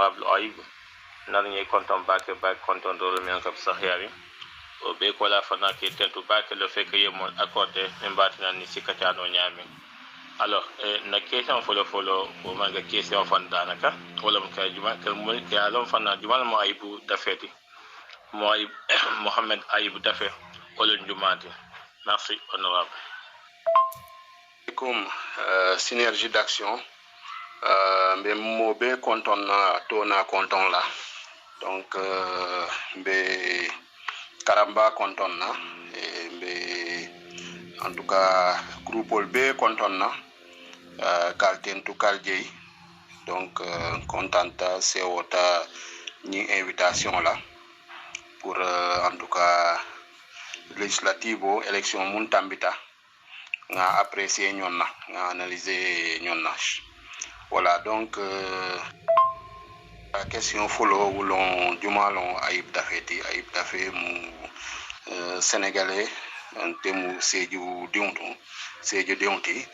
honorable Ayib nani konton bake konton dole men kap sahyari o be ko la fana ke tentu bake le fait que yemon accordé mbatina ni sikatano nyami alors na question folo o manga question fan danaka wala ka juma ka mo ya lon fana juma mo Ayibu dafeti mo Ayib Mohamed Ayib dafe wala jumati merci honorable. Comme synergie d'action mais mo be konton na to na konton la donc be Karamba konton na be en tout cas groupe be konton na kalten to kaljey donc contenta c'est wota ni invitation là pour en tout cas législative élection mun tambita nga apprécier ñonna nga analyser ñonna voilà donc la question follow wulon jumalon Ayib Dafeti Ayib Dafé mu sénégalais temu Sédhiou Diouti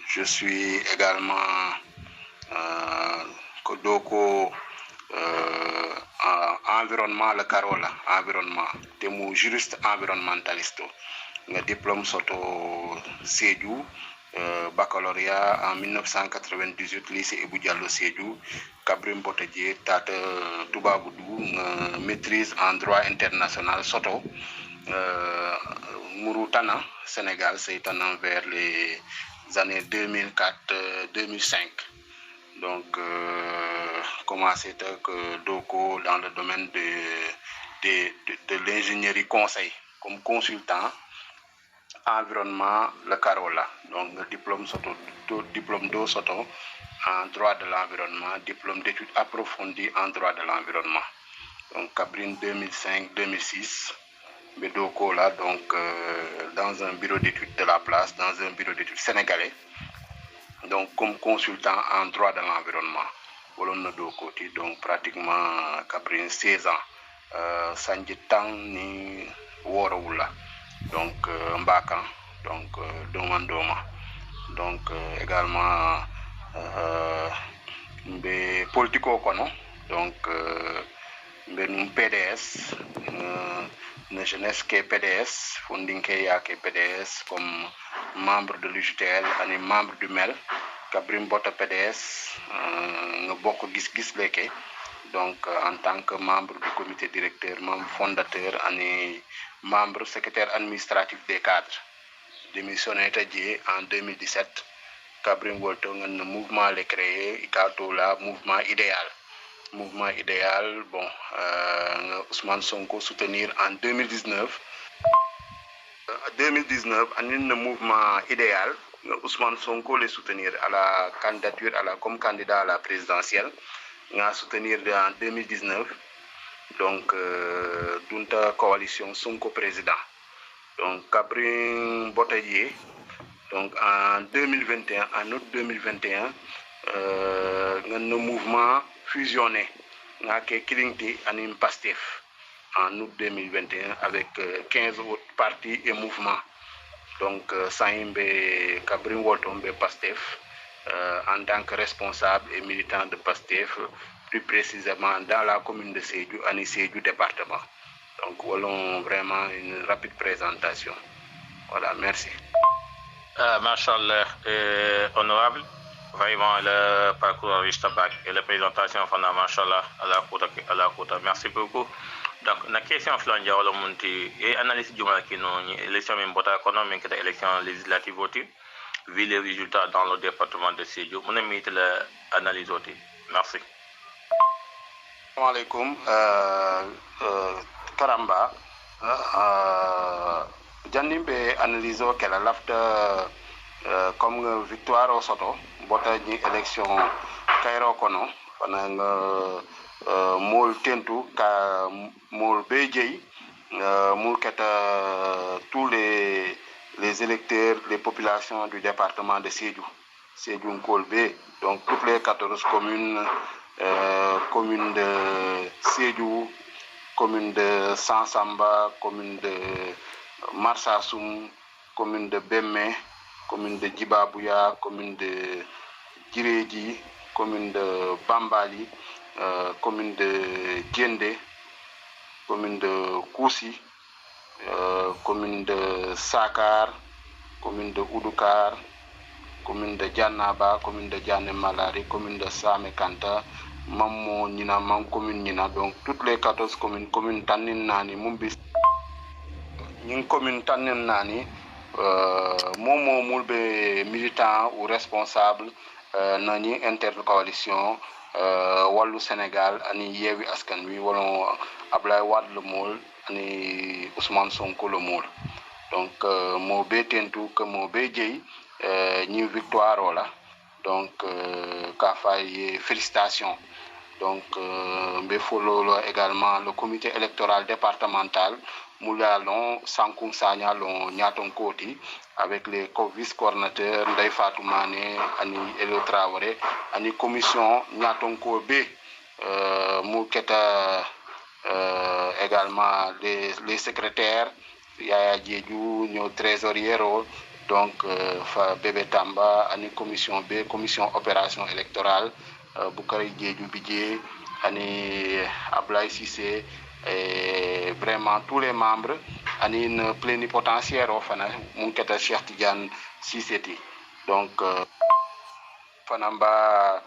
je suis également Kodoko environnement le Carola environnement temu juriste environnementaliste nga diplôme soto Sédhiou baccalauréat en 1998 lycée Ebou Diallo Sédhiou Kabrim Botadje tata Toubagoudou maîtrise en droit international soto Mouroutana Sénégal c'est vers les années 2004-2005 donc commencé que Doko dans le domaine de l'ingénierie conseil comme consultant environnement le Carola donc diplôme d'eau soto en droit de l'environnement diplôme d'études approfondies en droit de l'environnement donc Cabrine 2005-2006 Bedoko là donc dans un bureau d'études de la place dans un bureau d'études sénégalais donc comme consultant en droit de l'environnement wolon do côté donc pratiquement Cabrine 16 ans sanjitan ni worawula donc Mbakan donc Domandoma donc également be politico kono donc ben PDS ne jeunesse que PDS fondinke ya que PDS comme membre de l'UJTL et membre du MEL Kabrim Bota PDS nga bokk gis-gis leke donc en tant que membre du comité directeur membre fondateur et membre secrétaire administratif des cadres démissionné en 2017 Kabrim Wolto un mouvement le créé ikatola mouvement idéal bon Ousmane Sonko soutenir en 2019 un mouvement idéal Ousmane Sonko les soutenir à la candidature comme candidat à la présidentielle nga soutenir en 2019 donc dunta coalition Sonko président donc Kabrim Botadje donc en 2021 en août 2021 un mouvement fusionné nga ke Kilingti anim Pastef en août 2021 avec 15 autres partis et mouvements donc Saïmbe Kabrim Woltombe Pastef en tant que responsable et militant de Pastef plus précisément dans la commune de Sédhiou et Sédhiou département donc voilà vraiment une rapide présentation voilà merci. Machallah honorable vraiment le parcours riche tabac et la présentation fana machallah à la kota merci beaucoup donc la question flanja wala monti et analyse juma qui non élection même bota économique de élection législative oti vu les résultats dans le département de Sédhiou mon ami la analyse oti merci. Assalamu alaikum Karamba jandimbe analyse o kala lafta comme victoire au soto bota ni élection kayro kono fana nga mol tentu ka mol bejey mol kata tous les électeurs les populations du département de Sédhiou Kolbe donc toutes les 14 communes commune de Sédhiou commune de Sansamba commune de Marsassoum commune de Bemme commune de Djibabouya commune de Djiréji commune de Bambali, commune de Diendé, commune de Koussi, commune de Sakar, commune de Oudoukar, commune de Djannaba, commune de Djané Malari, commune de Samekanta, Mammo Nina, Mam commune Nina, donc toutes les 14 communes, commune Tanin Nani, Mumbis, une commune Tanin Nani, Momo Moulbe militant ou responsable, Nani intercoalition, Wallou Sénégal, Ani Yewi Askan Wi, Wallon Ablaye Wad le Moul, Ani Ousmane Sonko le Moul. Donc, mo be tentu que mo be djey ni victoire là. Donc, qu'a fait félicitations. Donc, be follow également le comité électoral départemental Moulalon Sankoum Sanya lon Nyaton Koti avec les vice-coordinateurs Ndeye Fatou Mané, Ani Elo Traoré, Ani commission Nyaton Kobe Mouketa également les secrétaires Yaya Djedjou, nos trésoriers, donc Bébé Tamba, Ani commission B, commission opération électorale, Boukari Djedjou Bidje, Ani Ablaye Sissé, et vraiment tous les membres, Ani une plénipotentiaire, enfin, Mouketa Cheikh Tidiane Sisseti. Donc, Fanamba,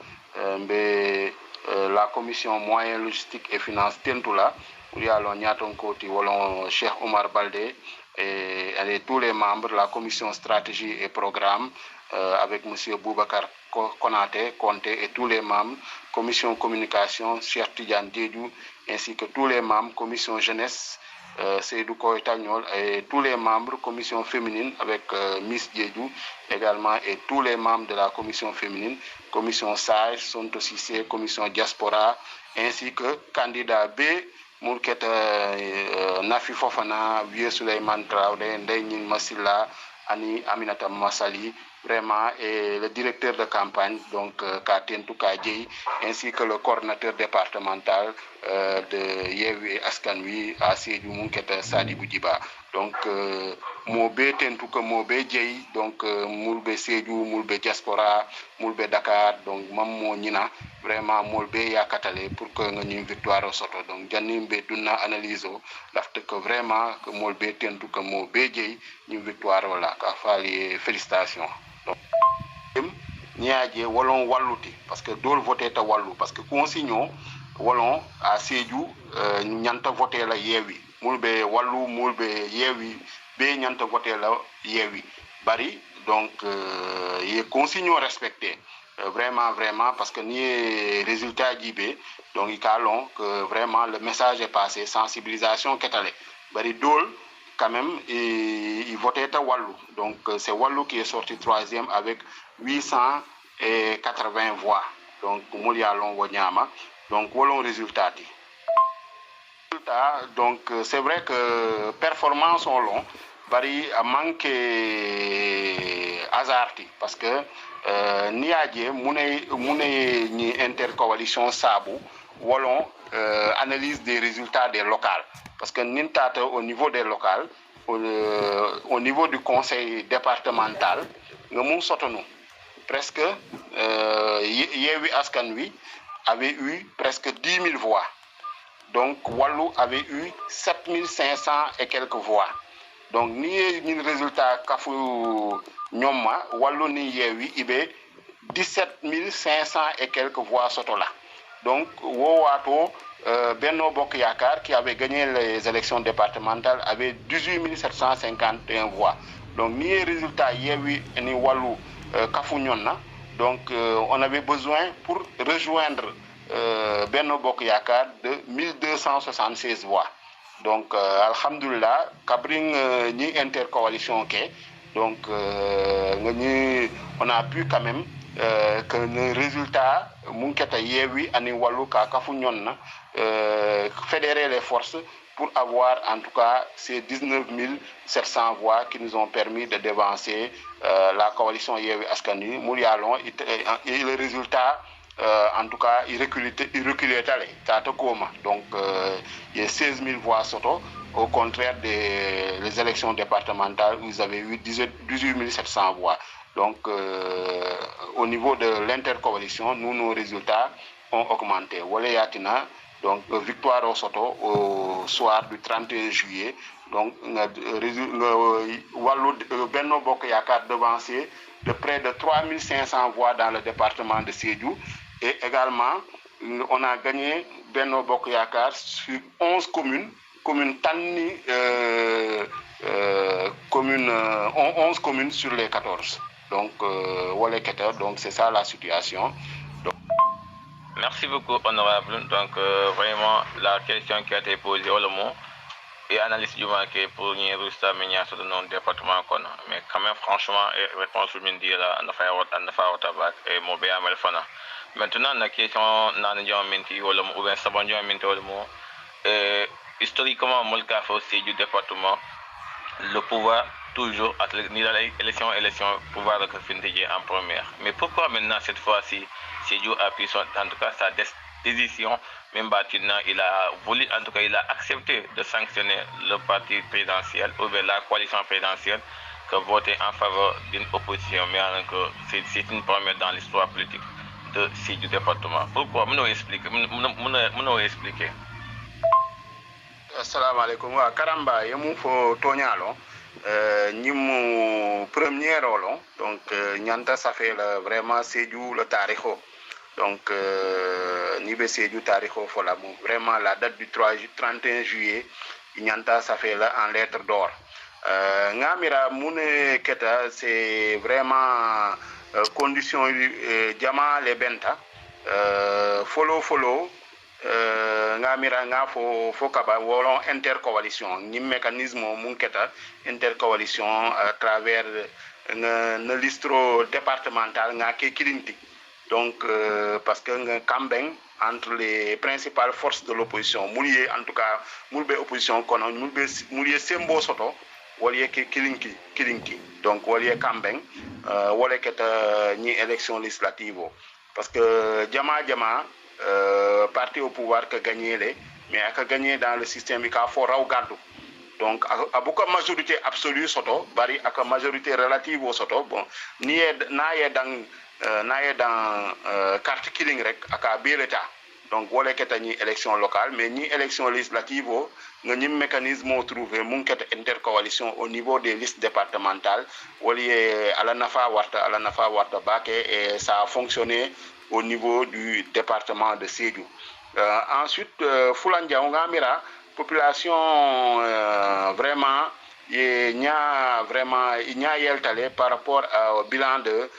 la commission moyens, logistique et finances, Tentoula, où il y a l'Oniaton Koti, Cheikh Omar Baldé, et tous les membres, la commission stratégie et programme, avec M. Boubacar Konaté, Conté et tous les membres, commission communication, Cheikh Tidiane Diédou, ainsi que tous les membres, commission jeunesse, Seydou Koetagnol, et tous les membres, commission féminine, avec Miss Diédou également, et tous les membres de la commission féminine, commission SAGE, Sonto Sissé, commission diaspora, ainsi que candidat B, Mourketa Nafi Fofana, Vieux Souleymane Traoré, Ndeye Massila, Ani Aminata Massali, vraiment, et le directeur de campagne, donc Katentou Kadjei, ainsi que le coordinateur départemental de Yewi Askanwi, à Sédou Mouketa Sadi Boudiba. Donc, Moubé Tentou que Moubé Djei, donc Moulbe Sédou, Moulbe Diaspora, Moulbe Dakar, donc Mammo Nina, vraiment Moulbe Yakatale pour que nous ayons une victoire au soto. Donc, Janimbe Duna analyse, que vraiment, que Moulbe Tentou que Moubé Djei, une victoire au lac. Félicitations. Niadje Wallon Wallouti, parce que dol voté ta Wallou, parce que consignons Wallon à Sédou, Nyanta voté la Yewi. Moulbe Wallou, Moulbe Yewi, B Nyanta voté la Yewi. Bari, donc, il est consignons respecté. Vraiment, parce que ni résultat d'IB, donc il calon que vraiment le message est passé, sensibilisation qu'est-ce Bari Dol, quand même, il votait à Wallou. Donc, c'est Wallou qui est sorti troisième avec 880 voix. Donc, Moulialon Wanyama. Donc, Wallon résultat. Donc, c'est vrai que performances sont longues. Bari a manqué hasardi parce que Niadje, Mouné ni intercoalition Sabou, Wallon analyse des résultats des locales. Parce que Nintata au niveau des locales, au niveau du conseil départemental, nous sommes presque Yewi Askanwi avait eu presque 10 000 voix. Donc Wallou avait eu 7 500 et quelques voix. Donc ni résultat Kafou Nyoma, Wallou ni Yewi, il y 17 500 et quelques voix sotola. Donc Wowato Benno Bokk Yakaar, qui avait gagné les élections départementales, avait 18 751 voix. Donc, ni résultat Yewi ni Wallou Kafounionna. Donc, on avait besoin pour rejoindre Benno Bokk Yakaar de 1276 voix. Donc, alhamdoulilah, Kabring ni intercoalition ke. Donc, on a pu quand même que le résultat Mouketa Yewi ani Wallou Kafounionna fédérer les forces pour avoir en tout cas ces 19 700 voix qui nous ont permis de devancer la coalition Yewi Askani. Mourialon, et le résultat, en tout cas, il reculait donc il y a 16 000 voix soto, au contraire des élections départementales où ils avaient eu 18 700 voix. Donc, au niveau de l'intercoalition, nous, nos résultats ont augmenté. Wole Yatina, donc victoire au Soto au soir du 31 juillet. Donc, Benno Bokk Yakaar devancé de près de 3500 voix dans le département de Sédhiou. Et également, on a gagné Benno Bokk Yakaar sur 11 communes. Communes Tanni, communes, 11 communes sur les 14. Donc, donc c'est ça la situation. Donc... Merci beaucoup, honorable. Donc, vraiment, la question qui a été posée au mot et analyse du marqué pour nous réussir sur le département. Mais quand même, franchement, réponse je me dis là, on a fait et mon bien fana. Maintenant, la question n'a pas menti ou bien sabon menti au mot. Historiquement, mon cas aussi du département, le pouvoir toujours ni dans l'élection pouvoir de Fintédier en première. Mais pourquoi maintenant cette fois-ci Sédhiou a pris en tout cas sa décision, même maintenant il a voulu, en tout cas il a accepté de sanctionner le parti présidentiel ou bien la coalition présidentielle que voter en faveur d'une opposition, mais c'est une première dans l'histoire politique de Sédhiou département. Pourquoi? Nous expliquer. Assalamu alaikum. Karamba, yemu fo tonyalo. Nous premier rôle, donc Nyanta ça fait vraiment Sédhiou le tariho. Donc Nibe Sédhiou tariho fola vraiment la date du 31 juillet, Nyanta ça fait là en lettres d'or. Ngamira Moune Keta c'est vraiment condition Diama les Benta follow ngamira nga fo kaba wolon intercoalition ni mécanisme munketa intercoalition à travers le listro départemental nga ke kilinti donc parce que nga kambeng entre les principales forces de l'opposition moulié en tout cas mulbe opposition kono moulié sembo soto walié ke kilinki donc walié kambeng wolé keta ni élection législative parce que jama parti au pouvoir que gagné les mais a gagné dans le système il faut raw gardu donc a beaucoup majorité absolue soto bari a majorité relative au soto bon ni dans carte killing rek aka bireta donc wala keta ni élection locale mais ni élection législative ni mécanisme trouvé mun keta intercoalition au niveau des listes départementales wali ala nafa warta baké et ça a fonctionné au niveau du département de Sédhiou. Ensuite, Foulandia Ongamira, population vraiment, il y a yeltalé par rapport au bilan de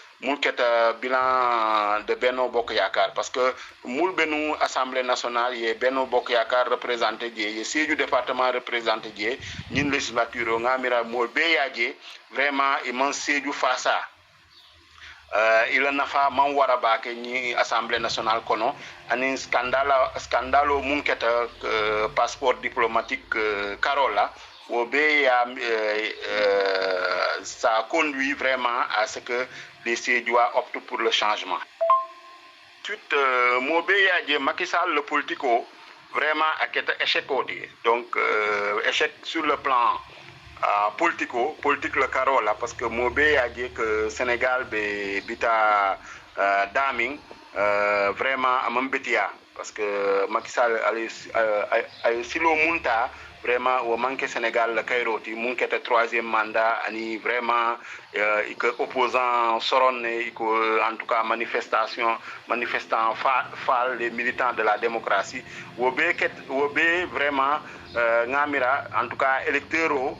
bilan de Benno Bokk Yakaar parce que moul Benou Assemblée nationale y Benno Bokk Yakaar représenté y Sédhiou département représenté y ñin législature Ongamira mo beyaje vraiment immense Sédhiou face à il n'a pas manwara bake ni assemblée nationale kono ani scandalo munketa passeport diplomatique Carola ça conduit vraiment à ce que les Sédhiouis optent pour le changement. Ensuite Mobeya Macky Sall le politico vraiment a été échec donc échec sur le plan politique le Carola parce que Mobé a dit que Sénégal bita daming vraiment à Mambetia parce que Macky Sall silo munta vraiment au manque Sénégal le Kairoti munkete troisième mandat ani vraiment opposant Soron en tout cas manifestant fall les militants de la démocratie wobe vraiment Ngamira, en tout cas électoraux,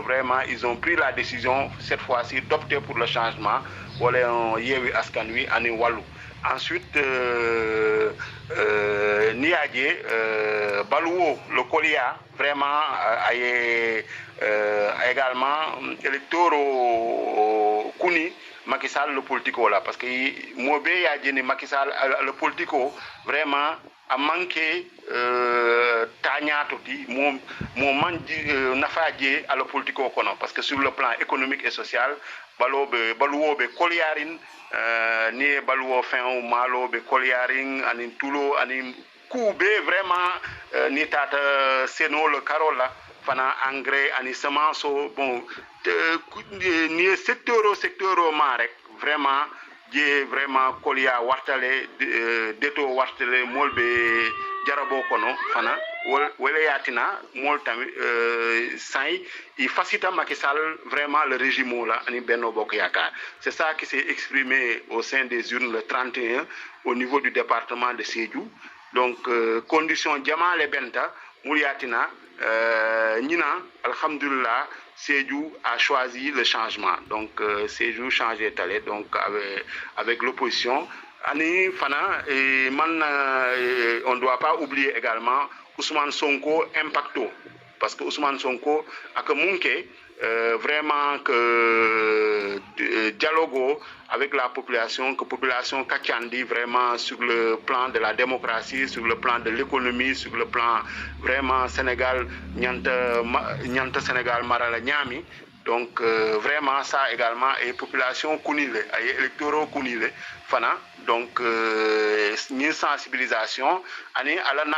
vraiment, ils ont pris la décision cette fois-ci d'opter pour le changement. Yewi Askanui, Ani Walou. Ensuite, Niadje, Balouo, le Kolia, vraiment, également électoraux Kouni. Macky Sall le politico là parce que Mobé a dit Macky Sall le politico vraiment a manqué tagnato di mon nafaje à le politico kono parce que sur le plan économique et social baluobe koliarin ni baluo fin ou malobe koliarin anin tulo anin koube vraiment ni tata seno le carola fana engrais ani semence bon ni secteur o ma rek vraiment je vraiment kolia wartale deto wartale molbe jarabo kono fana wala yatina mol tamit say il facilita Macky Sall vraiment le régime là ani Benno Bokk Yaakaar. C'est ça qui s'est exprimé au sein des urnes le 31 au niveau du département de Sédhiou. Donc condition jamale benta muliatina ñina alhamdulillah Sédhiou a choisi le changement. Donc Sédhiou changé talé donc avec l'opposition. Ani fana on ne doit pas oublier également Ousmane Sonko impacto parce que Ousmane Sonko a que munke vraiment que dialogue avec la population, que population kachandi vraiment sur le plan de la démocratie, sur le plan de l'économie, sur le plan vraiment Sénégal nyanta Sénégal marala nyami. Donc vraiment ça également et population kunile, et électoraux kunile fana. Donc une sensibilisation ani alana.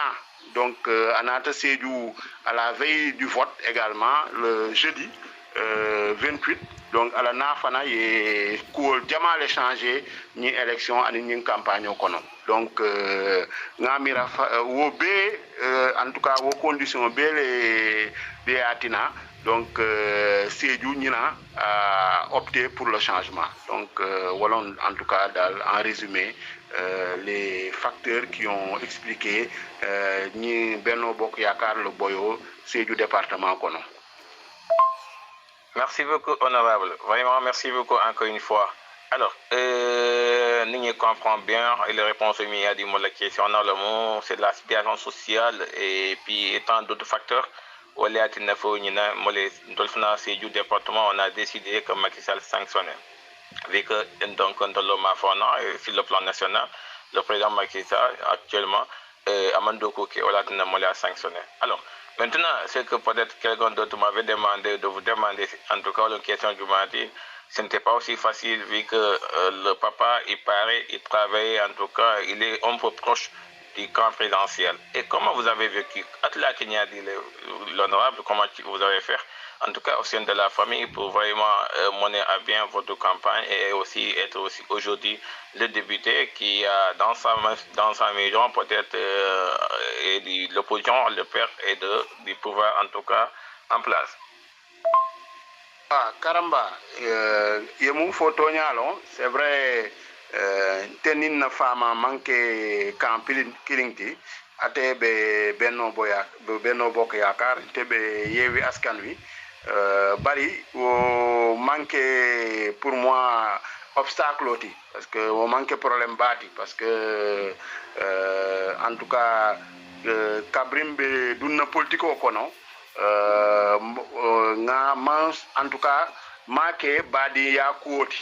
Donc anata Sédhiou à la veille du vote également le jeudi 28. Donc à la nafana et cool jamal échanger ni élection ani ni campagne kono. Donc ngamira wo be en tout cas wo condition be les atina. Donc Sédhiou ñina a opté pour le changement. Donc voilà en tout cas en résumé les facteurs qui ont expliqué ni Benno Bokk Yaakaar le boyo Sédhiou département kono. Merci beaucoup honorable. Vraiment merci beaucoup encore une fois. Alors nous comprenons bien et les réponses à la question c'est de la situation sociale et puis tant d'autres facteurs. Au département, on a décidé que Macky Sall sanctionnait. Vu que donc sur le plan national, le président Macky Sall actuellement Amadou Kouké a sanctionné. Alors maintenant, c'est que peut-être quelqu'un d'autre m'avait demandé de vous demander, en tout cas la question du mardi, ce n'était pas aussi facile vu que le papa, il paraît, il travaille, en tout cas, il est un peu proche du camp présidentiel. Et comment vous avez vécu? Atla Kenya dit l'honorable, comment vous avez fait, en tout cas au sein de la famille, pour vraiment mener à bien votre campagne et aussi être aussi aujourd'hui le député qui a dans sa maison peut-être l'opposition, le père et du pouvoir en tout cas en place. Ah, caramba, yemu photo nyalo, c'est vrai. Tenin na fama manke kampilin kilingti ate be Benno Bokk Yaakaar te be Yewwi Askan Wi bari o manque pour moi obstacle oti parce que o manque problème bati parce que en tout cas kabrimbe dunna politiko kono nga man en tout cas make badi ya kuoti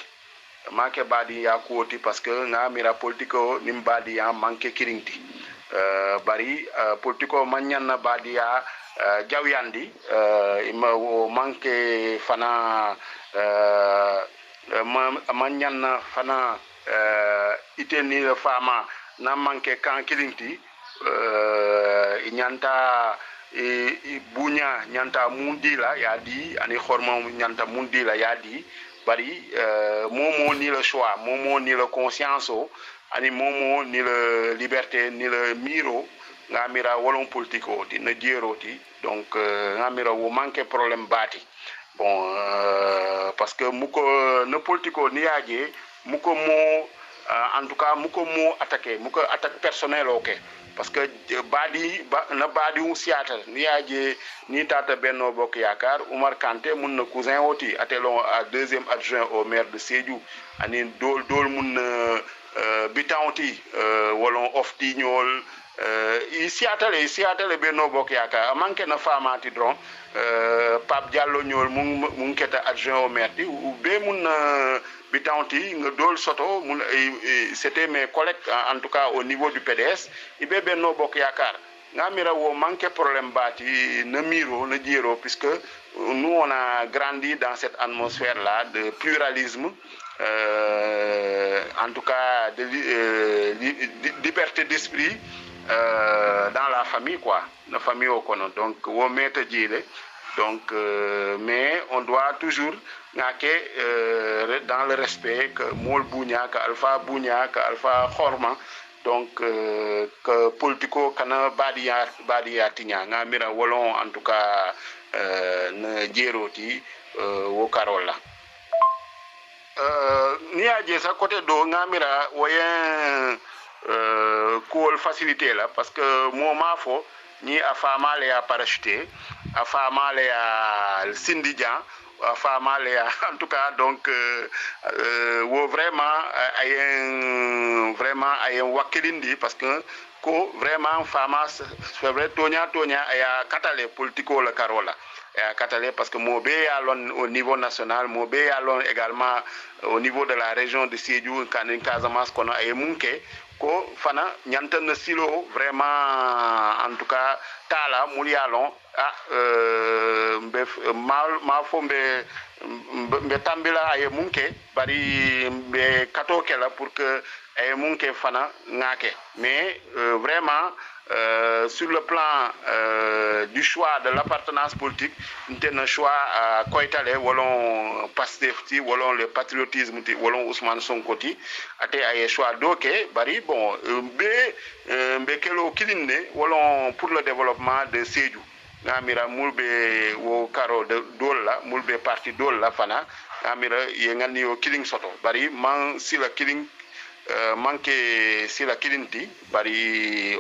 manke badi ya kuoti parce que nga mira politiko nim badi ya manke kiringti bari politiko manyanna badi ya jawyandi ima wo manke fana manyanna fana iteni le fama na manke kan kiringti nyanta bunya nyanta mundila yadi ani khorma nyanta mundila yadi bari momo ni le choix momo ni le conscience ani momo ni le liberté ni le miro ngamira wolon politico di na dieroti donc ngamira wo manque problème bati bon parce que muko ne politico ni yaje muko mo en tout cas muko mo attaquer muko attaque personnelle OK parce que na badi un siatal ni yaje ni tata Benno Bokk Yaakaar Oumar Kanté mun na cousin oti atelon à deuxième adjoint au maire de Sédhiou ani dol mun bitanti wolon ofti ñol siatale Benno Bokk Yaakaar manke na famati dron Pape Diallo ñol mun keta adjoint au maire ti ou be mun bitanti nga dol soto mun c'était mes collègues en tout cas au niveau du PDS ibe Benno Bokk Yaakaar ngamira wo manque problème bati na miro na diero puisque nous on a grandi dans cette atmosphère là de pluralisme en tout cas de liberté d'esprit dans la famille quoi la famille au kono donc wo meta jile Donc, mais on doit toujours dans le respect que Mol Bounia, que Alpha Bounia, que Alpha Horma, donc que politico kana badia tinya nga mira wolon en tout cas na jeroti wo karola ni aje sa côté do nga mira woyen cool facilité là parce que moment fo ni afama le a parachuté afama le a syndijan afama le a en tout cas donc wo vraiment ayen wakilindi parce que ko vraiment fama c'est vrai tonya aya katale politico la carola Catalé parce que Mobé allons au niveau national, Mobé allons également au niveau de la région de Sédhiou, Kanin Casamance, qu'on a émunké, ko fana nyantan silo vraiment en tout cas tala mulialon mal fo mbe tambila ay munké bari mbe kato kala pour que ay munké fana ngake mais vraiment sur le plan du choix de l'appartenance politique, nous un choix à Koitale, wallon Pastefti, wallon le patriotisme, wallon Ousmane Sonkoti, ate un choix d'oké, bari bon, kelo kilinde, wallon pour le développement de Sédhiou. Ngamira mulbe wo karo de dolla, mulbe parti dolla fana, ngamira yengani yo killing soto, bari man si la killing manquer si la Kilinti,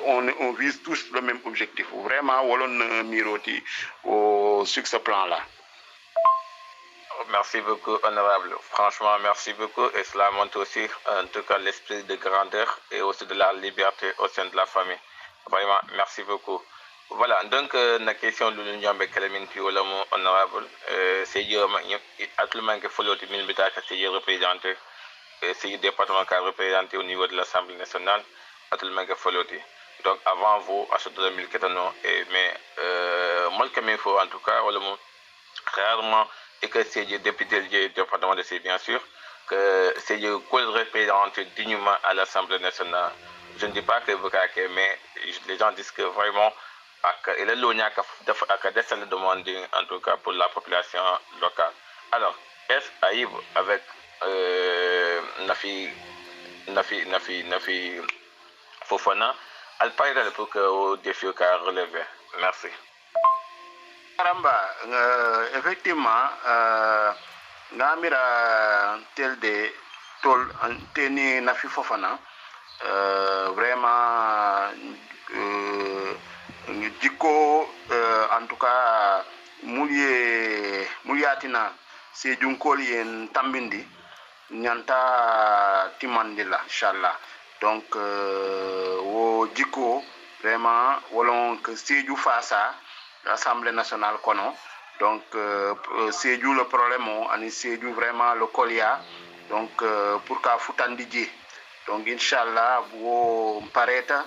on vise tous le même objectif. Vraiment, on miroti sur ce plan-là. Merci beaucoup, honorable. Franchement, merci beaucoup. Et cela montre aussi, en tout cas, l'esprit de grandeur et aussi de la liberté au sein de la famille. Vraiment, merci beaucoup. Voilà, donc, la question de l'Union avec Kalaminti, honorable, c'est à tout le monde qui faut l'autre minute, c'est représenté. C'est le département qui a représenté au niveau de l'Assemblée nationale, à tout le monde qui faut l'autre. Donc, avant vous, à ce 2014, mais moi, comme il faut, en tout cas, rarement, et que c'est le député du département de C, bien sûr, que c'est le co-représenté dignement à l'Assemblée nationale. Je ne dis pas que vous mais les gens disent que vraiment, il est l'ONU qui a décidé de demander, en tout cas, pour la population locale. Alors, est-ce Aïb avec Nafi Fofana, elle parle pour que au défi qu'a relevé. Merci. Karamba, effectivement, Namira tel de tol teni Nafi Fofana, vraiment diko en tout cas Mouliatina c'est d'un collier tambindi nyanta timandila inshallah donc wo diko vraiment wolon que Sédhiou face à l'Assemblée nationale kono donc Sédhiou le problème ani Sédhiou vraiment le colia donc pour ka futandiji donc inshallah wo pareta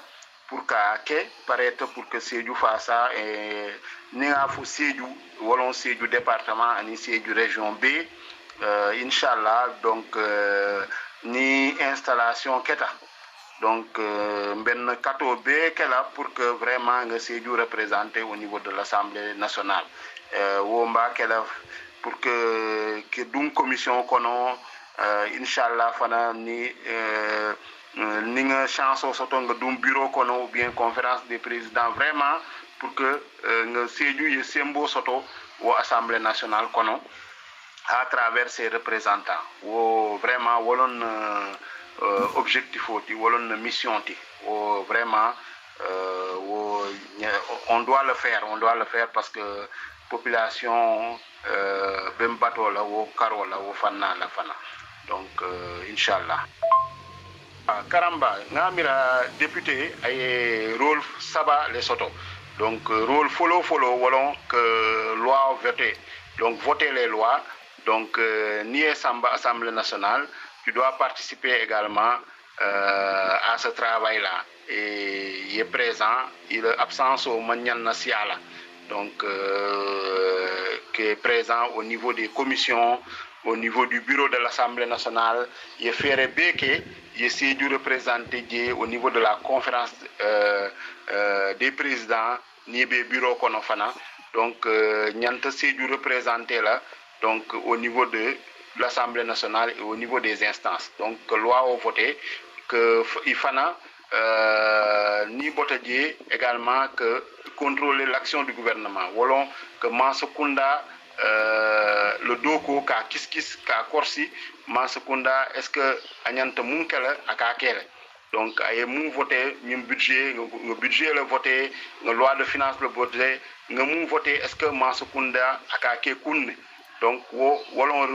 pour que Sédhiou fasse ça et ninga fu Sédhiou wolon Sédhiou département ani Sédhiou région B inshallah donc ni installation keta donc ben kato B kela pour que vraiment nga Sédhiou représenté au niveau de l'Assemblée nationale womba kela pour que d'une commission kono inshallah fana ni ninga chance soto nga dum bureau kono ou bien conférence des présidents vraiment pour que nga Sédhiou ye sembo soto au Assemblée nationale kono à travers ses représentants wo vraiment wolon objectif oti wolon mission ti wo vraiment on doit le faire parce que population bem bato la wo karo la wo fanna la fana donc inshallah Karamba ngamira député ay rôle saba les soto donc rôle follow wolon que loi votée donc voter les lois donc ni Assemblée nationale tu dois participer également à ce travail là et il est présent il est absent au manyan nasiala donc qui est présent au niveau des commissions au niveau du bureau de l'Assemblée nationale, il ferait bien que il dû représenter au niveau de la conférence des présidents, ni des bureaux qu'on a. donc ñanta Sédhiou représenté là donc au niveau de l'Assemblée nationale et au niveau des instances donc loi au voté que il fana ni botadie également que contrôler l'action du gouvernement wolon que Mansakunda le doko ka kiskis ka korsi Mansakunda est-ce que añanta munkala akakele donc ay mu voté ñum budget nga budget le voté nga loi de finances le voté nga mu voté est-ce que Mansakunda akake kunne donc wolon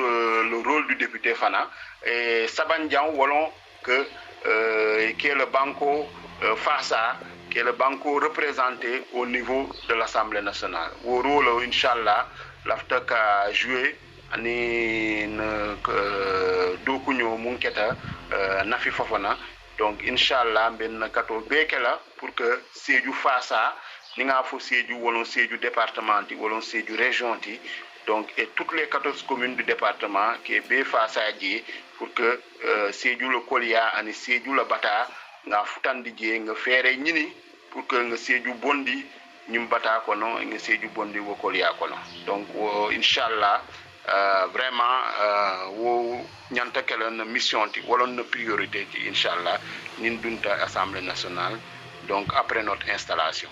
le rôle du député fana et Sabandian wolon que qui est le banco FASA qui est le banco représenté au niveau de l'Assemblée nationale au rôle inchallah lafta ka jouer ani dokuño munketa nafi fofana donc inchallah ben kato bekela pour que Sédhiou FASA ni nga fo Sédhiou wolon Sédhiou département ti wolon Sédhiou région ti donc et toutes les 14 communes du département qui est bé FASA di pour que Sédhiou le Kolia ani Sédhiou le Bata nga futandi je nga féré ñini pour que nga Sédhiou bondi ñum Bata ko non nga Sédhiou bondi wo Kolia ko non donc inchallah vraiment wo ñanta kelen mission ti wolon na priorité ti inchallah nin dunta Assemblée nationale donc après notre installation.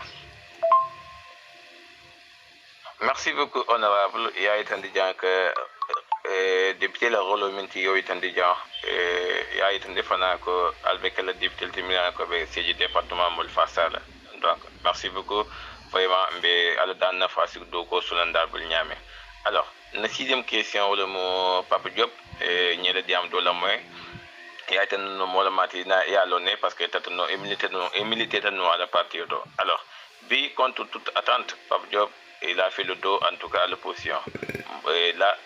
Merci beaucoup honorable ya itandi jank député la rôle minti yo itandi jan ya itandi fana ko avec le député timina ko be Sédhiou département mol fasala donc merci beaucoup vraiment mbe ala dan na fasik do ko sunanda bul ñame alors la sixième question wala mo Papa Diop ñele diam do la moy ya tan no mo la mati na ya loné parce que tata no milité no ala partir do alors bi contre toute attente Papa Diop il a fait le dos en tout cas à l'opposition et là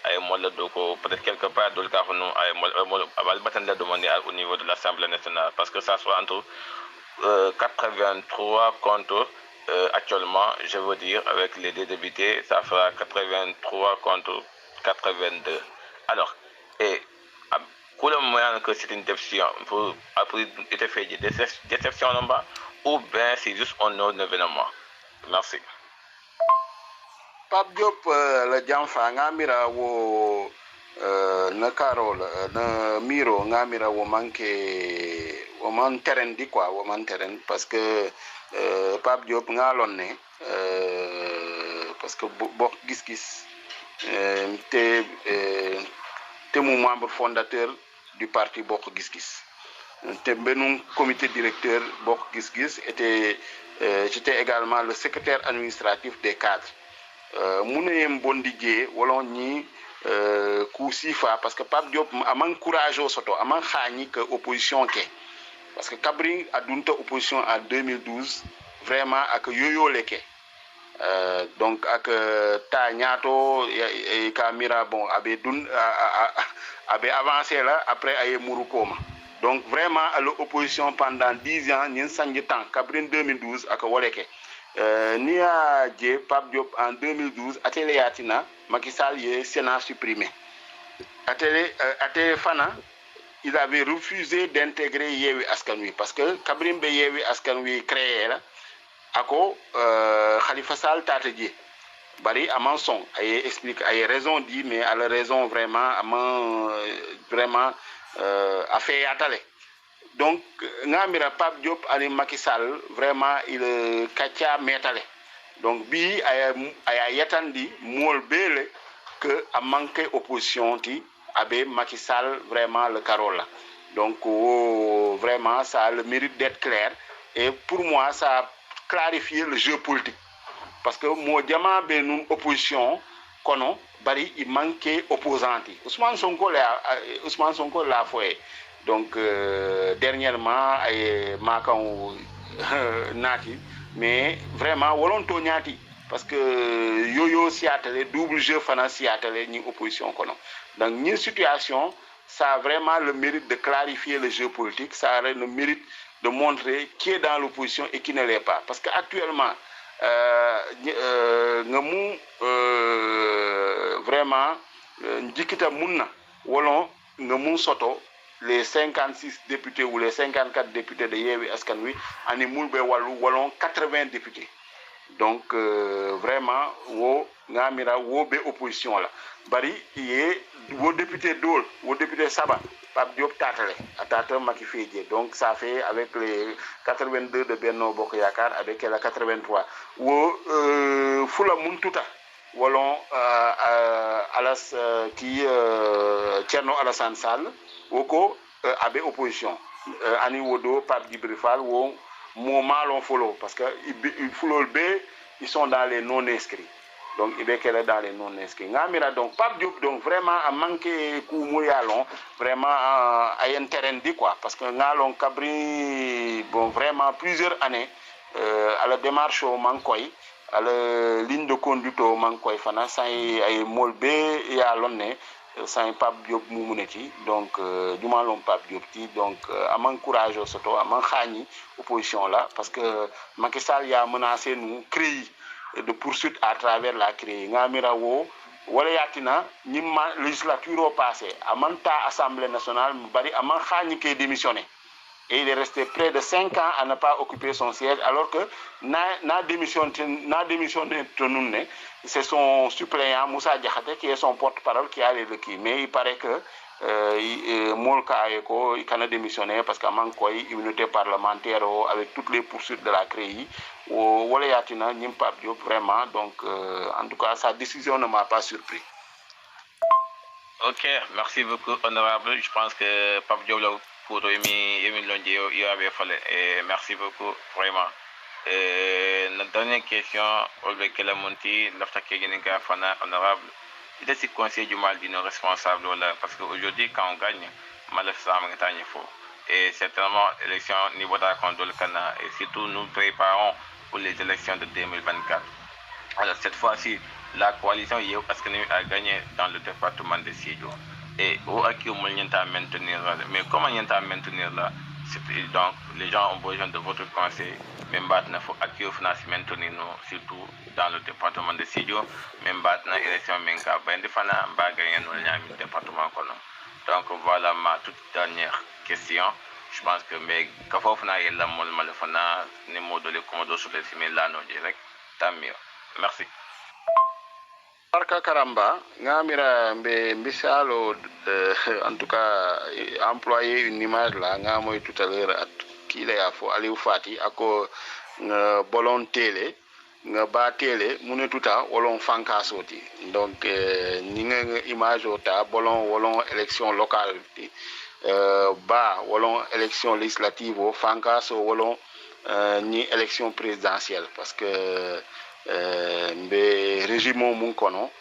peut-être quelque part dans le cas où nous demander au niveau de l'Assemblée nationale parce que ça soit entre 83 contre actuellement je veux dire avec les deux députés ça fera 83 contre 82 alors et pour le moment que c'est une déception pour après être fait déception en bas ou bien c'est juste un autre événement. Merci. Pape Diop le jamfa ngamira wo na Carol na miro ngamira wo manke wo man terrain di quoi wo man terrain parce que Pape Diop ngalon ne parce que bok gis-gis te mu membre fondateur du parti bok gis-gis te benum comité directeur bok gis-gis était j'étais également le secrétaire administratif des cadres mune mbondije wolon ni ku sifa parce que Pape Diop amang courage au soto amang xani que opposition ke parce que Kabring adunta opposition en 2012 vraiment ak yoyo leke donc ak ta ñaato camera bon abe dun abe avancé là après ay murukoma donc vraiment à l'opposition pendant 10 ans ñen sangi temps Kabring 2012 ak woleke ni a djé Pape Diop en 2012 atelier yatina Macky Sall ye Sénat supprimé atelier fana il avait refusé d'intégrer Yewwi Askan Wi parce que Kabrim be Yewwi Askan Wi créé là ako Khalifa Sall tatedje bari aman son ay explique ay raison dit mais à la raison vraiment aman vraiment a fait yatale. Donc, ngamira Pape Diop ani Macky Sall vraiment il katia metale. Donc bi aya yatandi mol bele que a manqué opposition ti abe Macky Sall vraiment le Carola. Donc vraiment ça a le mérite d'être clair et pour moi ça a clarifié le jeu politique parce que mo jama be nous opposition kono bari il manquait opposanti. Ousmane Sonko la foi. Donc dernièrement ay makan nati mais vraiment volonto ñati parce que yoyo siatale double jeu fana siatale ni opposition kono donc une situation ça a vraiment le mérite de clarifier le jeu politique ça a le mérite de montrer qui est dans l'opposition et qui ne l'est pas parce que actuellement ngamu vraiment njikita munna wolon ngamu soto les 56 députés ou les 54 députés de Yewwi Askan Wi ani mulbe walu walon 80 députés donc vraiment wo ngamira wo be opposition la bari yé wo député Dol wo député Saba Pape Diop tatale atata Maki Fédié donc ça fait avec les 82 de Benno Bokk Yakar avec la 83 wo fula muntuta wolon alas qui Thierno Alassane Sall woko abe opposition ani wodo Pape Djibril Fall wo mo malon follow parce que il follow be ils sont dans les non inscrits donc il est dans les non inscrits ngamira donc Pape Diop donc vraiment a manqué coup moyalon vraiment à un terrain dit quoi parce que ngalon cabri bon vraiment plusieurs années à la démarche au mankoy à la ligne de conduite au mankoy fana say ay molbe ya lonne sans Pape Diop Moumouneti, donc du malon Pape Diop donc à mon courage surtout à mon khani opposition là parce que Macky Sall y a menacé nous créer de poursuite à travers la créer ngamira wo wala yatina ñimma législature au passé amanta assemblée nationale bari aman khani qui démissionné et il est resté près de 5 ans à ne pas occuper son siège alors que na démissionné tonune c'est son suppléant Moussa Diakhaté qui est son porte-parole qui a le qui mais il paraît que Molka Eko il a démissionné parce qu'à Mankoy immunité parlementaire avec toutes les poursuites de la CREI wala yatina ñim Pape Diop vraiment donc en tout cas sa décision ne m'a pas surpris. Ok, merci beaucoup honorable. Je pense que Pape Diop pour Émile Londier, il avait fallu. Et merci beaucoup, vraiment. Notre dernière question, Olbe Kelamonti, l'Aftaké Geninga Fana, honorable. Il est conseil du mal d'une responsable parce qu'aujourd'hui, quand on gagne, malheureusement, il faut. Et certainement, l'élection niveau d'Akondol Kana, et surtout, nous préparons pour les élections de 2024. Alors, cette fois-ci, la coalition Yéo Askani a gagné dans le département de Sédhiou. Et au Aki au moyen à maintenir là. Mais comment y a maintenir là? Donc les gens ont besoin de votre conseil. Même maintenant, il faut Aki au financement maintenir nous, surtout dans le département de Sédhiou. Même maintenant, élection Menka, ben de fana ba gagner nous le département kono. Donc voilà ma toute dernière question. Je pense que mais kafofna et la mol malfana ne modèle comme sur les simil là non direct. Tant mieux. Merci. Barka Karamba, ngamira mbe mbisalo en tout cas employer une image là ngamoy tout à l'heure at ki la fo Aliou Fati ako bolon télé nga ba télé mune tuta wolon fanka soti donc ni nga image ota bolon wolon élection locale ba wolon élection législative o fanka so wolon ni élection présidentielle parce que mbe régime mun kono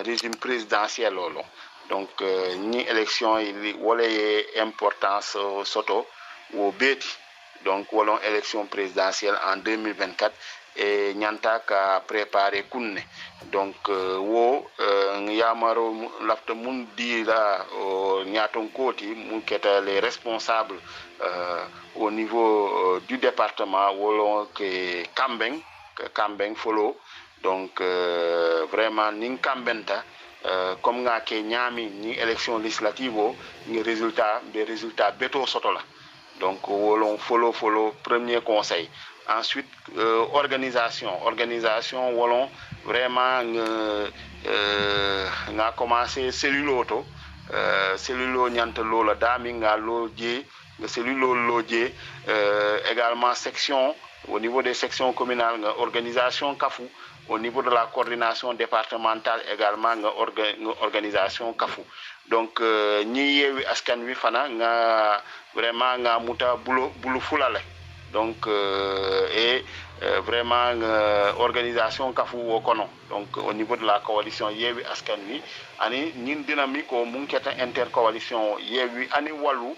régime présidentiel lolo donc ni élection il wolé importance soto wo beti donc wolon élection présidentielle en 2024 et nyanta ka préparer kunne donc wo yamaro lafta mun di la nyaton koti mun keta les responsables au niveau du département wolon que Kambeng follow donc vraiment ning Kambenta comme nga ke nyami ni élection législative ni des résultats beto sotola donc wolon follow premier conseil ensuite organisation wolon vraiment nga commencé celluloto cellulo nyanta lola dami nga lodje cellulo lodje également section au niveau des sections communales, organisation CAFU, au niveau de la coordination départementale également, organisation CAFU. Donc, ni yewi askan wi fana nga vraiment nga muta bulu fulale. Donc, et vraiment organisation CAFU au kono. Donc, au niveau de la coalition yewi askan wi, ani nin dynamique au munketa intercoalition yewi ani walu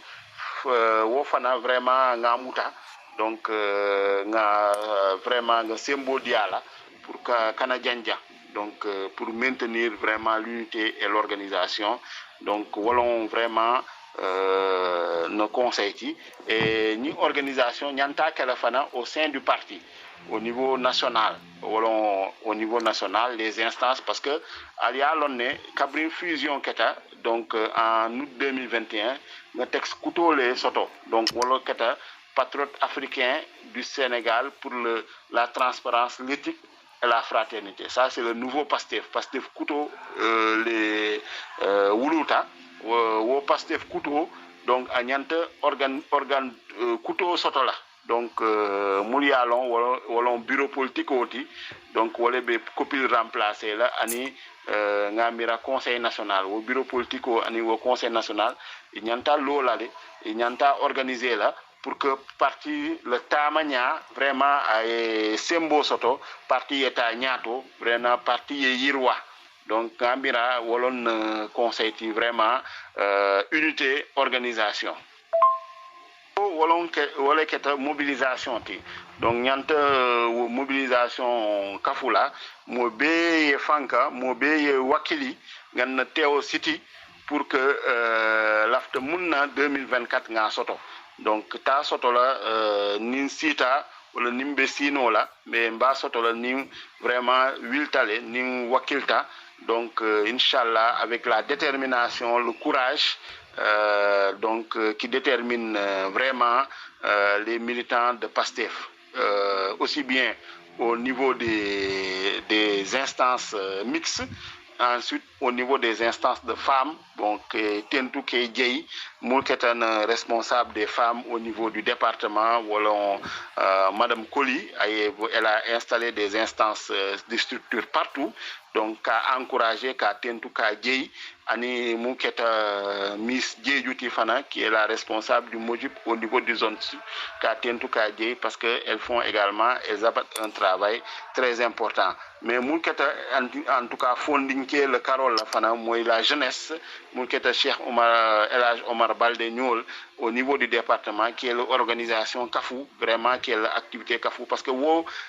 wo fana vraiment nga muta. Donc vraiment symbole diala pour Kanadjanja donc pour maintenir vraiment l'unité et l'organisation donc wolon vraiment nos conseils et ni organisation nyanta kala fana au sein du parti au niveau national wolon au niveau national les instances parce que alia lonne kabrin fusion keta donc en août 2021 nga texte couteau les soto donc wolo keta patriote africain du Sénégal pour la transparence, l'éthique et la fraternité. Ça, c'est le nouveau Pastef. Pastef Kuto, les Wuluta, au Pastef Kuto, donc, Agnante organe Kuto Sotola. Donc, Moulialon, ou bureau politique aussi. Donc, on a copies remplacées là, ani ngamira conseil national, au bureau politique ani au conseil national, il y a l'eau là, il y a organisé là pour que parti le tamanya vraiment ay sembo soto parti eta nyato vraiment parti yirwa. Donc, ngamira wolon conseil vraiment unité organisation. Wala keta mobilisation ti donc ñanta mobilisation kafula mo be fanka mo be wakili ngan teo city pour que lafta munna 2024 nga soto donc ta soto la nin sita wala nimbe sino la mais mba soto la nin vraiment wiltale nin wakilta donc inshallah avec la détermination le courage donc qui détermine vraiment les militants de PASTEF, aussi bien au niveau des instances mixtes, ensuite au niveau des instances de femmes, donc Tentou Keidjei, Moulketan responsable des femmes au niveau du département, Madame Koli, elle a installé des instances, des structures partout, donc a encouragé qu'à Tentou Keidjei, Ani Mouketa Miss Djejuti Fana, qui est la responsable du Mojib au niveau du zone sud, Tentou Keidjei, parce qu'elles font également, elles abattent un travail très important. Mais Mouketa, en tout cas, fonding le Carole Fana, moi la jeunesse, Mouketa Cheikh Elhaj Omar Balde Niol, au niveau du département, qui est l'organisation CAFou, vraiment, qui est l'activité CAFou, parce que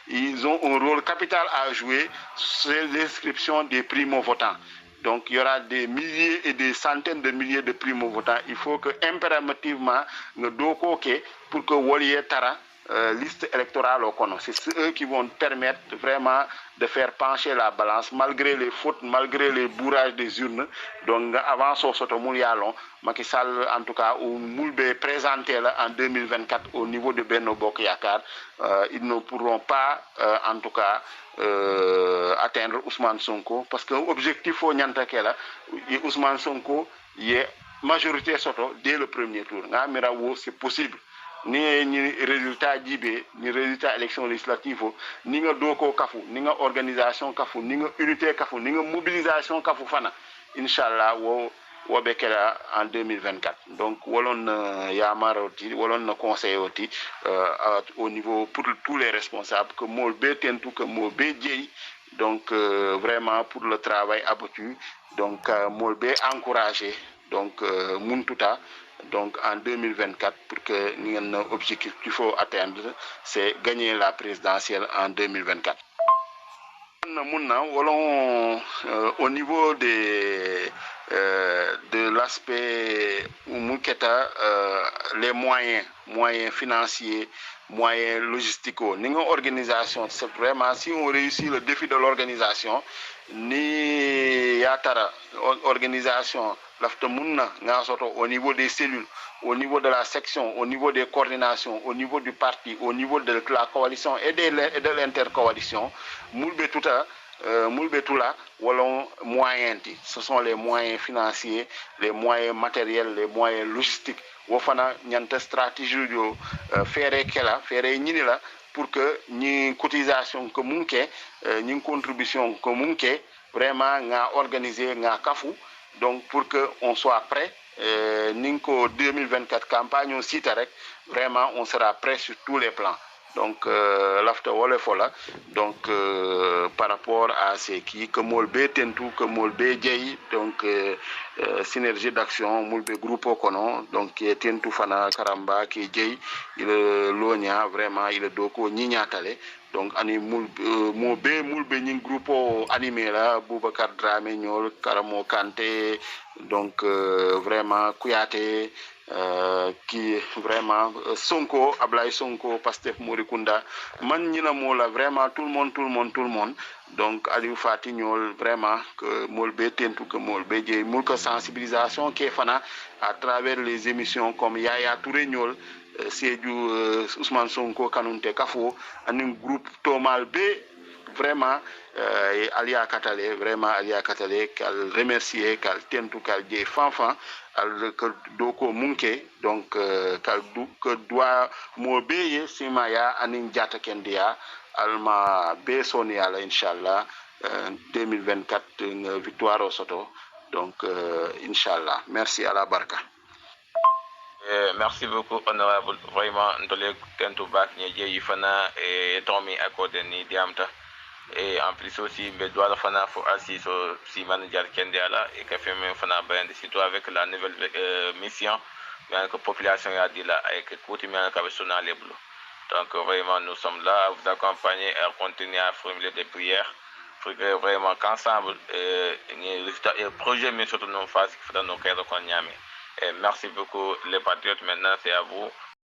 ils ont un rôle capital à jouer sur l'inscription des primo-votants. Donc, il y aura des milliers et des centaines de milliers de primo-votants. Il faut que, impérativement, nous devons pour que Wolié Tara, liste électorale au Kono. C'est eux qui vont permettre vraiment de faire pencher la balance, malgré les fautes, malgré les bourrages des urnes. Donc, avant ce Sotomoulialon, Macky Sall, en tout cas, ou Moulbe présenté là, en 2024 au niveau de Benno Bokk Yakaar, ils ne pourront pas, en tout cas, atteindre Ousmane Sonko, parce que l'objectif au Nyantakela, Ousmane Sonko, il est majorité Soto dès le premier tour. C'est possible. Ni résultat d'IB, ni résultat élection législative, ni doko kafu, ni organisation kafu, ni unité kafu, ni mobilisation kafu fana. Inch'Allah, wo bekela en 2024. Donc, wolon yamaroti, wolon conseil oti au niveau pour tous les responsables que molbe tentou que molbe djei. Donc, vraiment pour le travail abattu. Donc, molbe encouragé. Donc, Muntuta. Donc en 2024, pour que nous objectif qu'il faut atteindre, c'est gagner la présidentielle en 2024. Au niveau de l'aspect les moyens financiers, moyens logistiques, une organisation, c'est vraiment si on réussit le défi de l'organisation, ni yatara organisation au niveau des cellules, au niveau de la section, au niveau des coordinations, au niveau du parti, au niveau de la coalition et de l'intercoalition, Moulbetouta, ce sont les moyens financiers, les moyens matériels, les moyens logistiques. Wofana ñanta stratégie yo faire pour que ni cotisation que munke ni contribution que munke vraiment nga organiser nga kafu. Donc, pour qu'on soit prêt, Ninko 2024 campagne on cite vraiment on sera prêt sur tous les plans. Donc, l'after fola. Donc, par rapport à ce qui, que Molbe Tentou, que Molbe Djei, donc, synergie d'action, Molbe Groupe Kono, donc, qui est Tentou Fana Karamba, qui est Djei, il est Lonia, vraiment, il est Doko, Ninyatale. Donc, ani Moulbe Ning Groupe animé là, Boubacar Dramé, Nyol, Karamo Kanté, donc, vraiment, Kouyaté, qui vraiment Sonko, Ablaye Sonko, Pastef Morikunda, man ñina mola vraiment tout le monde. Donc Aliou Fati ñol vraiment que molbe tentu que molbe djey mulka sensibilisation qui fana à travers les émissions comme Yaya Touré ñol Sédhiou Ousmane Sonko kanunte kafo anin groupe tomal be vraiment alia katale vraiment alia katale kal remercier kal tentu kal je fanfan al que doko munke donc kal du que doit mo beye simaya anin jata kendia alma be soni ala inshallah 2024 victoire au soto donc inshallah merci à la barka. Merci beaucoup, honorable. Vraiment, ndole tentu bak nye yifana et Tommy accordé ni diamta. Et en plus aussi, mais doit fana faut assis si manager Kendiala et que fait même fana ben surtout avec la nouvelle mission, mais que population a dit là avec côté mais que avec les bleus. Donc vraiment, nous sommes là à vous accompagner et à continuer à formuler des prières. Pour que vraiment qu'ensemble, le projet mais surtout nous fasse qu'il faut nous faire qu'on y a. Et merci beaucoup les patriotes. Maintenant, c'est à vous.